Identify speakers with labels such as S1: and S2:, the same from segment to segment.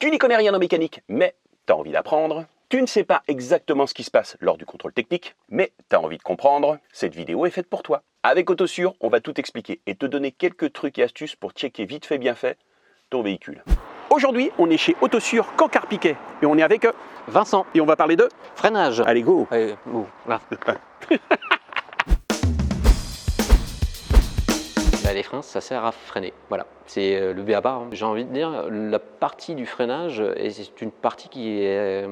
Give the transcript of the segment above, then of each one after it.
S1: Tu n'y connais rien en mécanique, mais tu as envie d'apprendre. Tu ne sais pas exactement ce qui se passe lors du contrôle technique, mais tu as envie de comprendre. Cette vidéo est faite pour toi. Avec Autosure, on va tout expliquer et te donner quelques trucs et astuces pour checker vite fait bien fait ton véhicule. Aujourd'hui, on est chez Autosure Cancard-Piquet et on est avec
S2: Vincent.
S1: Et on va parler de
S2: Freinage.
S1: Allez, go.
S2: Allez, go. Là. Les freins, ça sert à freiner. Voilà, c'est le b.a.-ba. J'ai envie de dire, la partie du freinage, c'est une partie qui est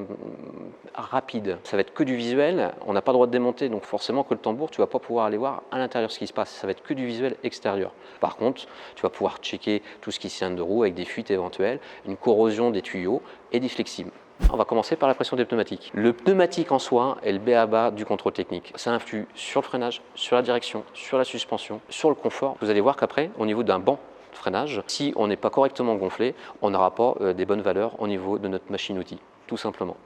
S2: rapide. Ça va être que du visuel. On n'a pas le droit de démonter, donc forcément que le tambour, tu vas pas pouvoir aller voir à l'intérieur ce qui se passe. Ça va être que du visuel extérieur. Par contre, tu vas pouvoir checker tout ce qui cylindre de roue avec des fuites éventuelles, une corrosion des tuyaux et des flexibles. On va commencer par la pression des pneumatiques. Le pneumatique en soi est le b.a.-ba du contrôle technique. Ça influe sur le freinage, sur la direction, sur la suspension, sur le confort. Vous allez voir qu'après, au niveau d'un banc de freinage, si on n'est pas correctement gonflé, on n'aura pas des bonnes valeurs au niveau de notre machine-outil, tout simplement.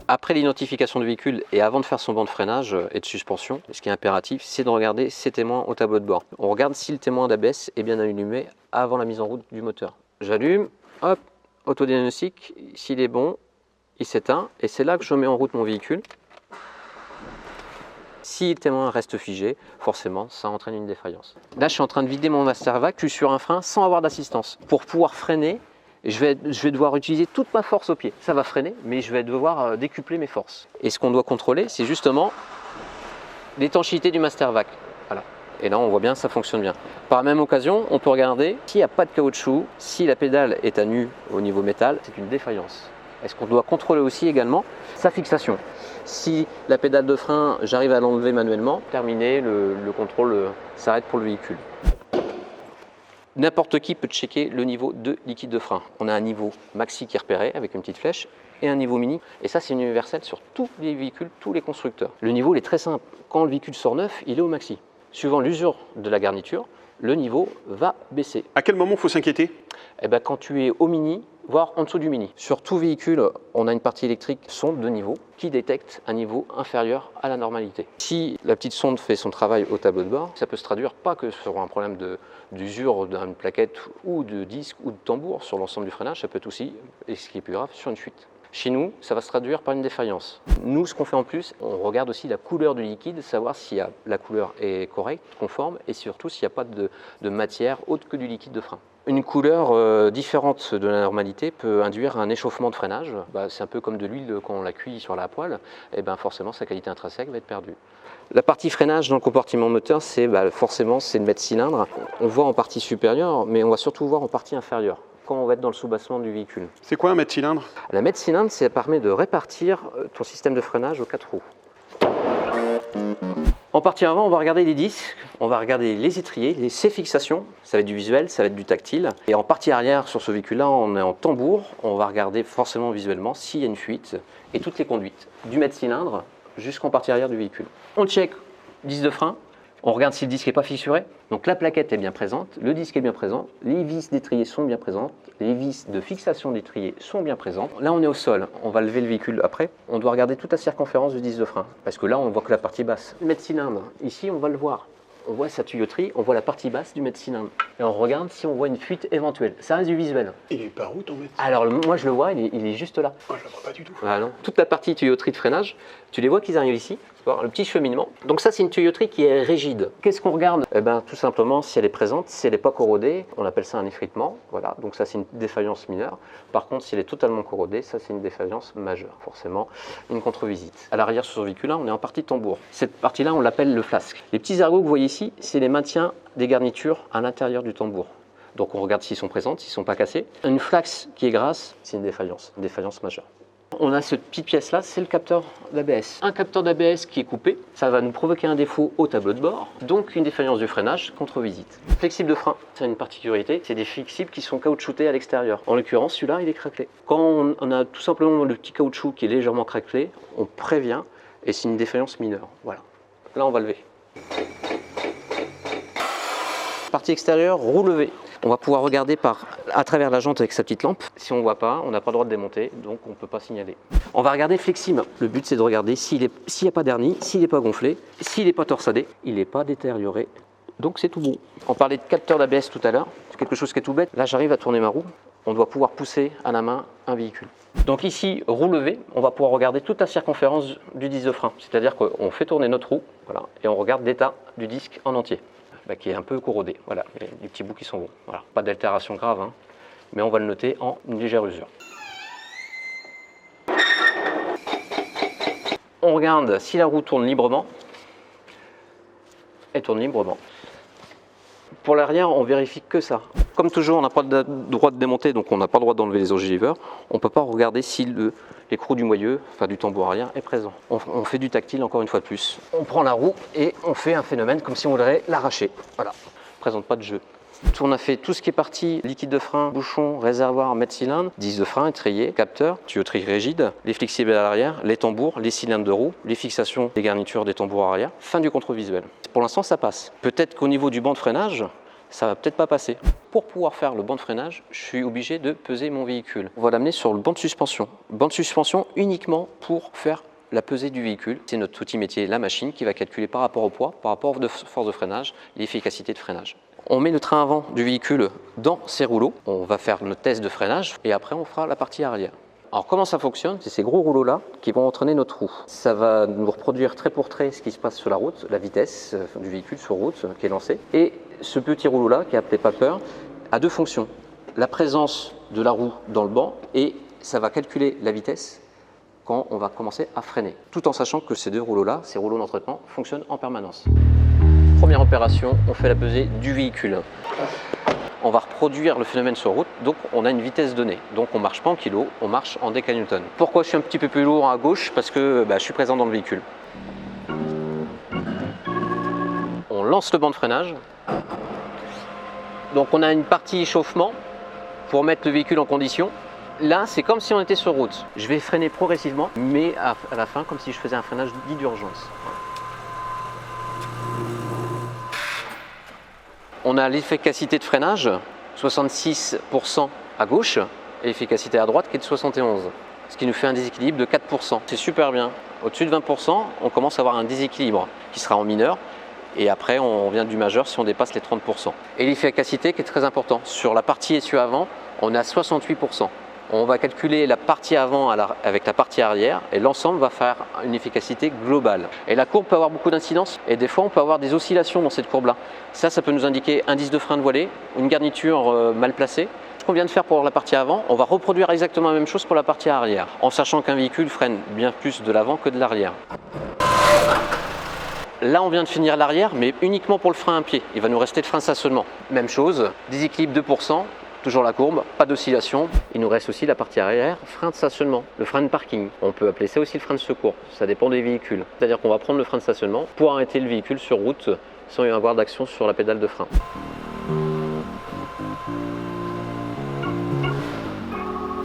S2: Après l'identification du véhicule et avant de faire son banc de freinage et de suspension, ce qui est impératif, c'est de regarder ses témoins au tableau de bord. On regarde si le témoin d'ABS est bien allumé avant la mise en route du moteur. J'allume, hop, autodiagnostic, s'il est bon, il s'éteint et c'est là que je mets en route mon véhicule. Si le témoin reste figé, forcément, ça entraîne une défaillance. Là, je suis en train de vider mon master vac, je suis sur un frein sans avoir d'assistance. Pour pouvoir freiner, je vais devoir utiliser toute ma force au pied. Ça va freiner, mais je vais devoir décupler mes forces. Et ce qu'on doit contrôler, c'est justement l'étanchéité du master vac. Voilà. Et là, on voit bien, ça fonctionne bien. Par la même occasion, on peut regarder s'il n'y a pas de caoutchouc, si la pédale est à nu au niveau métal, c'est une défaillance. Est-ce qu'on doit contrôler aussi également sa fixation? Si la pédale de frein, j'arrive à l'enlever manuellement, terminé, le contrôle s'arrête pour le véhicule. N'importe qui peut checker le niveau de liquide de frein. On a un niveau maxi qui est repéré avec une petite flèche et un niveau mini. Et ça, c'est universel sur tous les véhicules, tous les constructeurs. Le niveau il est très simple. Quand le véhicule sort neuf, il est au maxi. Suivant l'usure de la garniture, le niveau va baisser.
S1: À quel moment il faut s'inquiéter?
S2: Eh ben, quand tu es au mini, voire en dessous du mini. Sur tout véhicule, on a une partie électrique sonde de niveau qui détecte un niveau inférieur à la normalité. Si la petite sonde fait son travail au tableau de bord, ça peut se traduire pas que sur un problème d'usure d'une plaquette ou de disque ou de tambour sur l'ensemble du freinage, ça peut être aussi, et ce qui est plus grave, sur une fuite. Chez nous, ça va se traduire par une défaillance. Nous, ce qu'on fait en plus, on regarde aussi la couleur du liquide, savoir si la couleur est correcte, conforme, et surtout s'il n'y a pas de matière autre que du liquide de frein. Une couleur différente de la normalité peut induire un échauffement de freinage. C'est un peu comme de l'huile quand on la cuit sur la poêle, et forcément sa qualité intrinsèque va être perdue. La partie freinage dans le compartiment moteur, forcément c'est le mètre cylindre. On voit en partie supérieure, mais on va surtout voir en partie inférieure, quand on va être dans le soubassement du véhicule.
S1: C'est quoi un mètre cylindre?
S2: La mètre cylindre, ça permet de répartir ton système de freinage aux 4 roues. En partie avant, on va regarder les disques, on va regarder les étriers, ses fixations, ça va être du visuel, ça va être du tactile. Et en partie arrière, sur ce véhicule-là, on est en tambour, on va regarder forcément visuellement s'il y a une fuite et toutes les conduites, du mètre cylindre jusqu'en partie arrière du véhicule. On check disque de frein, on regarde si le disque n'est pas fissuré, donc la plaquette est bien présente, le disque est bien présent, les vis d'étrier sont bien présentes, les vis de fixation d'étrier sont bien présentes. Là on est au sol, on va lever le véhicule après, on doit regarder toute la circonférence du disque de frein, parce que là on voit que la partie basse. Le mètre cylindre, ici on va le voir, on voit sa tuyauterie, on voit la partie basse du mètre cylindre. Et on regarde si on voit une fuite éventuelle, ça reste du visuel.
S1: Il est par où ton mètre?
S2: Alors moi je le vois, il est juste là.
S1: Oh, je le vois pas du tout.
S2: Ah non. Toute la partie tuyauterie de freinage, tu les vois qu'ils arrivent ici, le petit cheminement. Donc ça c'est une tuyauterie qui est rigide. Qu'est-ce qu'on regarde? Tout simplement si elle est présente, si elle n'est pas corrodée, on appelle ça un effritement. Voilà, donc ça c'est une défaillance mineure. Par contre si elle est totalement corrodée, ça c'est une défaillance majeure, forcément une contre-visite. À l'arrière sur ce véhicule-là, on est en partie tambour. Cette partie-là on l'appelle le flasque. Les petits ergots que vous voyez ici, c'est les maintiens des garnitures à l'intérieur du tambour. Donc on regarde s'ils sont présentes, s'ils ne sont pas cassés. Une flaque qui est grasse, c'est une défaillance majeure. On a cette petite pièce-là, c'est le capteur d'ABS. Un capteur d'ABS qui est coupé, ça va nous provoquer un défaut au tableau de bord, donc une défaillance du freinage contre visite. Flexible de frein, c'est une particularité, c'est des flexibles qui sont caoutchoutés à l'extérieur. En l'occurrence, celui-là, il est craquelé. Quand on a tout simplement le petit caoutchouc qui est légèrement craquelé, on prévient et c'est une défaillance mineure. Voilà. Là, on va lever. Partie extérieure, roue levée. On va pouvoir regarder à travers la jante avec sa petite lampe. Si on ne voit pas, on n'a pas le droit de démonter, donc on ne peut pas signaler. On va regarder flexible. Le but, c'est de regarder s'il n'y a pas d'hernie, s'il n'est pas gonflé, s'il n'est pas torsadé, il n'est pas détérioré Donc c'est tout bon. On parlait de capteur d'ABS tout à l'heure, c'est quelque chose qui est tout bête. Là j'arrive à tourner ma roue, on doit pouvoir pousser à la main un véhicule. Donc ici, roue levée, on va pouvoir regarder toute la circonférence du disque de frein. C'est-à-dire qu'on fait tourner notre roue, voilà, et on regarde l'état du disque en entier, qui est un peu corrodé. Voilà, les petits bouts qui sont bons. Voilà, pas d'altération grave, hein, mais on va le noter en une légère usure. On regarde si la roue tourne librement. Elle tourne librement. Pour l'arrière, on vérifie que ça. Comme toujours, on n'a pas le droit de démonter, donc on n'a pas le droit d'enlever les ogiveurs. On ne peut pas regarder si l'écrou du moyeu, enfin du tambour arrière, est présent. On fait du tactile encore une fois de plus. On prend la roue et on fait un phénomène comme si on voudrait l'arracher. Voilà, présente pas de jeu. On a fait tout ce qui est parti, liquide de frein, bouchon, réservoir, mètre cylindre, disque de frein, étrier, capteur, tuyauterie rigide, les flexibles à l'arrière, les tambours, les cylindres de roue, les fixations des garnitures des tambours arrière, fin du contrôle visuel. Pour l'instant ça passe. Peut-être qu'au niveau du banc de freinage, ça va peut-être pas passer. Pour pouvoir faire le banc de freinage, je suis obligé de peser mon véhicule. On va l'amener sur le banc de suspension. Banc de suspension uniquement pour faire la pesée du véhicule. C'est notre outil métier, la machine, qui va calculer par rapport au poids, par rapport à force de freinage, l'efficacité de freinage. On met le train avant du véhicule dans ses rouleaux. On va faire notre test de freinage et après on fera la partie arrière. Alors comment ça fonctionne? C'est ces gros rouleaux là qui vont entraîner notre roue. Ça va nous reproduire trait pour trait ce qui se passe sur la route, la vitesse du véhicule sur route qui est lancée. Et ce petit rouleau là qui est appelé papeur a deux fonctions. La présence de la roue dans le banc et ça va calculer la vitesse quand on va commencer à freiner. Tout en sachant que ces deux rouleaux là, ces rouleaux d'entraînement fonctionnent en permanence. Première opération, on fait la pesée du véhicule. On va reproduire le phénomène sur route, donc on a une vitesse donnée. Donc on ne marche pas en kilos, on marche en décanewtons. Pourquoi je suis un petit peu plus lourd à gauche? Parce que je suis présent dans le véhicule. On lance le banc de freinage. Donc on a une partie échauffement pour mettre le véhicule en condition. Là, c'est comme si on était sur route. Je vais freiner progressivement, mais à la fin, comme si je faisais un freinage dit d'urgence. On a l'efficacité de freinage, 66% à gauche, et l'efficacité à droite qui est de 71%, ce qui nous fait un déséquilibre de 4%. C'est super bien. Au-dessus de 20%, on commence à avoir un déséquilibre qui sera en mineur, et après on vient du majeur si on dépasse les 30%. Et l'efficacité qui est très important. Sur la partie essieu avant, on a 68%. On va calculer la partie avant avec la partie arrière et l'ensemble va faire une efficacité globale. Et la courbe peut avoir beaucoup d'incidence et des fois on peut avoir des oscillations dans cette courbe-là. Ça peut nous indiquer un disque de frein de voilée, une garniture mal placée. Ce qu'on vient de faire pour la partie avant, on va reproduire exactement la même chose pour la partie arrière, en sachant qu'un véhicule freine bien plus de l'avant que de l'arrière. Là on vient de finir l'arrière, mais uniquement pour le frein à pied. Il va nous rester le frein de stationnement. Même chose, déséquilibre 2%. Toujours la courbe, pas d'oscillation. Il nous reste aussi la partie arrière, frein de stationnement, le frein de parking. On peut appeler ça aussi le frein de secours, ça dépend des véhicules. C'est-à-dire qu'on va prendre le frein de stationnement pour arrêter le véhicule sur route sans y avoir d'action sur la pédale de frein.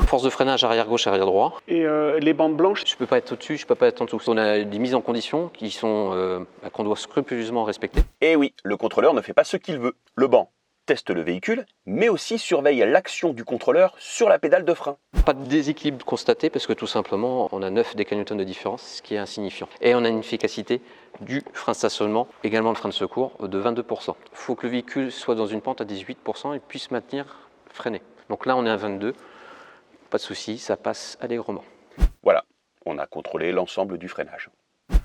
S2: Force de freinage arrière gauche, arrière droit.
S1: Et les bandes blanches?
S2: Je ne peux pas être au-dessus, je ne peux pas être en dessous. On a des mises en condition qui sont qu'on doit scrupuleusement respecter.
S1: Et oui, le contrôleur ne fait pas ce qu'il veut. Le banc teste le véhicule, mais aussi surveille l'action du contrôleur sur la pédale de frein.
S2: Pas de déséquilibre constaté parce que tout simplement on a 9 décanewtons de différence, ce qui est insignifiant. Et on a une efficacité du frein de stationnement, également le frein de secours, de 22%. Il faut que le véhicule soit dans une pente à 18% et puisse maintenir freiner. Donc là on est à 22, pas de souci, ça passe allègrement.
S1: Voilà, on a contrôlé l'ensemble du freinage.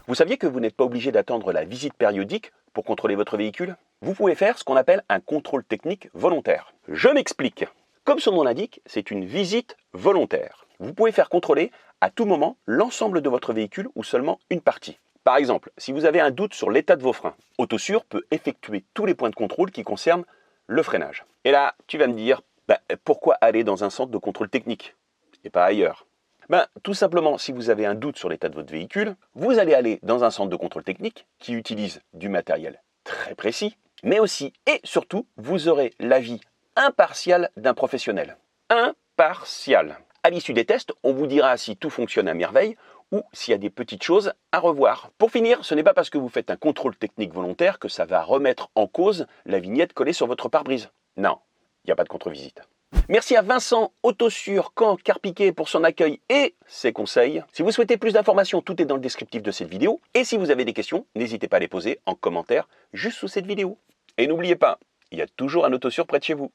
S1: Vous saviez que vous n'êtes pas obligé d'attendre la visite périodique pour contrôler votre véhicule? Vous pouvez faire ce qu'on appelle un contrôle technique volontaire. Je m'explique. Comme son nom l'indique, c'est une visite volontaire. Vous pouvez faire contrôler à tout moment l'ensemble de votre véhicule ou seulement une partie. Par exemple, si vous avez un doute sur l'état de vos freins, Autosur peut effectuer tous les points de contrôle qui concernent le freinage. Et là, tu vas me dire, pourquoi aller dans un centre de contrôle technique et pas ailleurs? Tout simplement, si vous avez un doute sur l'état de votre véhicule, vous allez aller dans un centre de contrôle technique qui utilise du matériel très précis, mais aussi et surtout, vous aurez l'avis impartial d'un professionnel. Impartial. À l'issue des tests, on vous dira si tout fonctionne à merveille ou s'il y a des petites choses à revoir. Pour finir, ce n'est pas parce que vous faites un contrôle technique volontaire que ça va remettre en cause la vignette collée sur votre pare-brise. Non, il n'y a pas de contre-visite. Merci à Vincent, Autosur, Caen, Carpiquet pour son accueil et ses conseils. Si vous souhaitez plus d'informations, tout est dans le descriptif de cette vidéo. Et si vous avez des questions, n'hésitez pas à les poser en commentaire juste sous cette vidéo. Et n'oubliez pas, il y a toujours un Autosur près de chez vous.